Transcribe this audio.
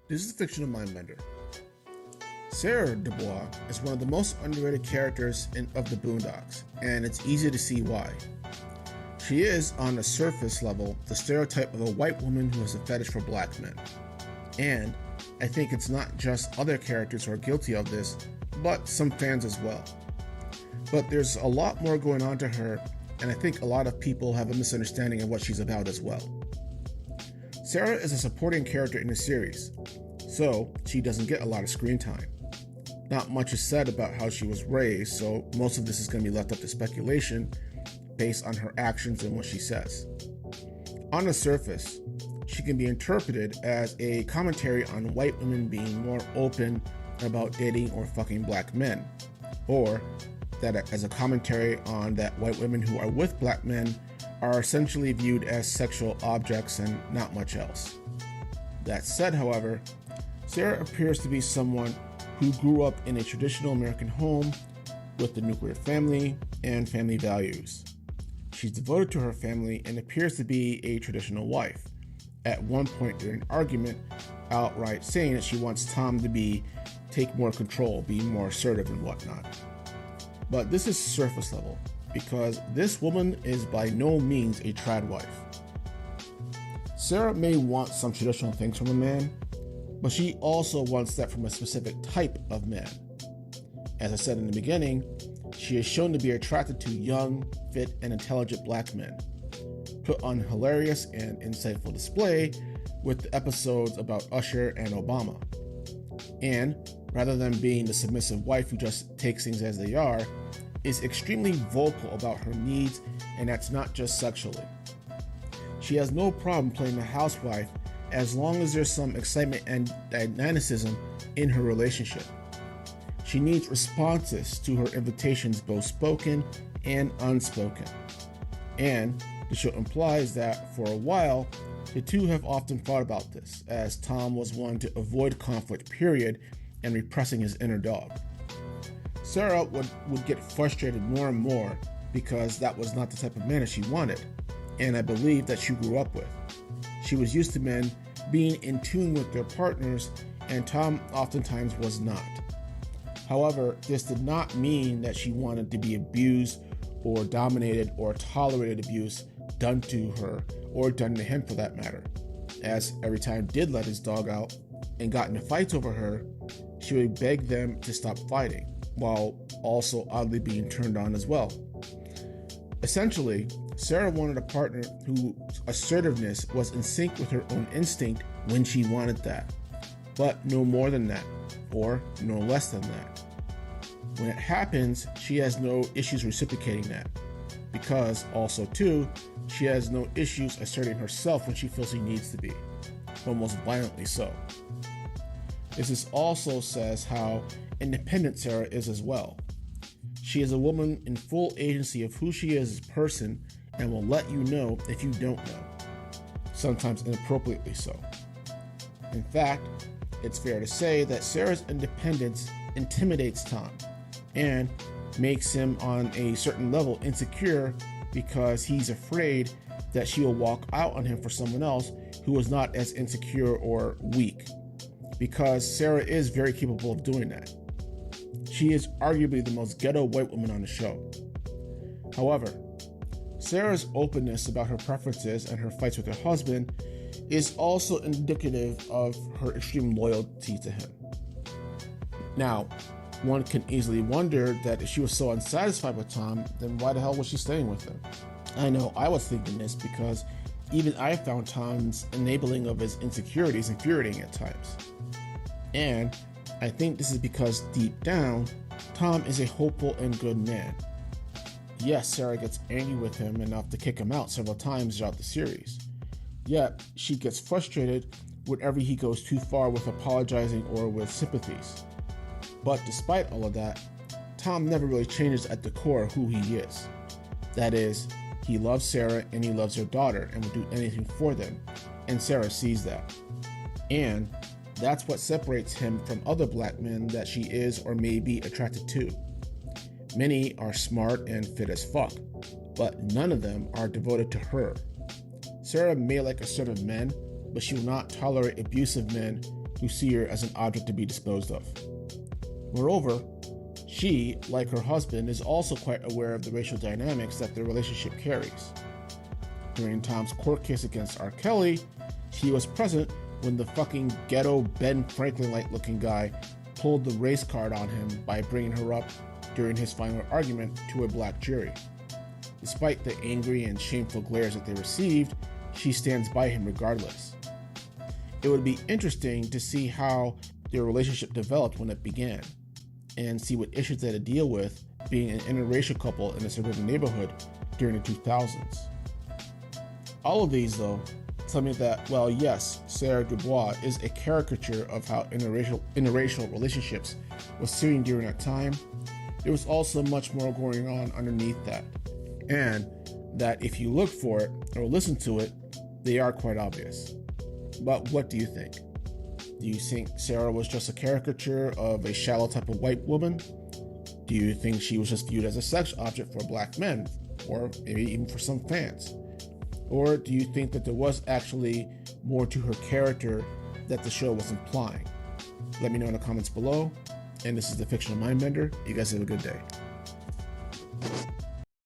This is the fictional mindbender. Sarah Dubois is one of the most underrated characters of the Boondocks, and it's easy to see why. She is, on a surface level, the stereotype of a white woman who has a fetish for black men. And I think it's not just other characters who are guilty of this, but some fans as well. But there's a lot more going on to her, and I think a lot of people have a misunderstanding of what she's about as well. Sarah is a supporting character in the series, so she doesn't get a lot of screen time. Not much is said about how she was raised, so most of this is going to be left up to speculation based on her actions and what she says. On the surface, she can be interpreted as a commentary on white women being more open about dating or fucking black men, or that as a commentary on that white women who are with black men are essentially viewed as sexual objects and not much else. That said, however, Sarah appears to be someone who grew up in a traditional American home with the nuclear family and family values. She's devoted to her family and appears to be a traditional wife, at one point during an argument outright saying that she wants Tom to take more control, be more assertive and whatnot. But this is surface level, because this woman is by no means a trad wife. Sarah may want some traditional things from a man, but she also wants that from a specific type of man. As I said in the beginning, she is shown to be attracted to young, fit, and intelligent black men, put on hilarious and insightful display with the episodes about Usher and Obama. And rather than being the submissive wife who just takes things as they are, is extremely vocal about her needs, and that's not just sexually. She has no problem playing the housewife as long as there's some excitement and dynamicism in her relationship. She needs responses to her invitations, both spoken and unspoken. And the show implies that for a while, the two have often fought about this, as Tom was one to avoid conflict, period, and repressing his inner dog. Sarah would get frustrated more and more because that was not the type of man that she wanted, and I believe that she grew up with. She was used to men being in tune with their partners, and Tom oftentimes was not. However, this did not mean that she wanted to be abused or dominated or tolerated abuse done to her or done to him for that matter, as every time did let his dog out and got into fights over her, she would beg them to stop fighting, while also oddly being turned on as well. Essentially, Sarah wanted a partner whose assertiveness was in sync with her own instinct when she wanted that, but no more than that, or no less than that. When it happens, she has no issues reciprocating that, because also too, she has no issues asserting herself when she feels she needs to be, almost violently so. This also says how independent Sarah is as well. She is a woman in full agency of who she is as a person and will let you know if you don't know, sometimes inappropriately so. In fact, it's fair to say that Sarah's independence intimidates Tom and makes him on a certain level insecure because he's afraid that she will walk out on him for someone else who is not as insecure or weak, because Sarah is very capable of doing that. She is arguably the most ghetto white woman on the show. However, Sarah's openness about her preferences and her fights with her husband is also indicative of her extreme loyalty to him. Now, one can easily wonder that if she was so unsatisfied with Tom, then why the hell was she staying with him? I know I was thinking this because even I found Tom's enabling of his insecurities infuriating at times. And I think this is because deep down, Tom is a hopeful and good man. Yes, Sarah gets angry with him enough to kick him out several times throughout the series. Yet, she gets frustrated whenever he goes too far with apologizing or with sympathies. But despite all of that, Tom never really changes at the core of who he is. That is, he loves Sarah and he loves her daughter and will do anything for them, and Sarah sees that. And that's what separates him from other black men that she is or may be attracted to. Many are smart and fit as fuck, but none of them are devoted to her. Sarah may like assertive men, but she will not tolerate abusive men who see her as an object to be disposed of. Moreover, she, like her husband, is also quite aware of the racial dynamics that their relationship carries. During Tom's court case against R. Kelly, she was present when the fucking ghetto Ben Franklin-like looking guy pulled the race card on him by bringing her up during his final argument to a black jury. Despite the angry and shameful glares that they received, she stands by him regardless. It would be interesting to see how their relationship developed when it began, and see what issues they had to deal with being an interracial couple in a suburban neighborhood during the 2000s. All of these, though, tell me that, well, yes, Sarah Dubois is a caricature of how interracial relationships was seen during that time. There was also much more going on underneath that, and that if you look for it or listen to it, they are quite obvious. But what do you think? Do you think Sarah was just a caricature of a shallow type of white woman? Do you think she was just viewed as a sex object for black men, or maybe even for some fans? Or do you think that there was actually more to her character that the show was implying? Let me know in the comments below. And this is the Fictional Mindbender. You guys have a good day.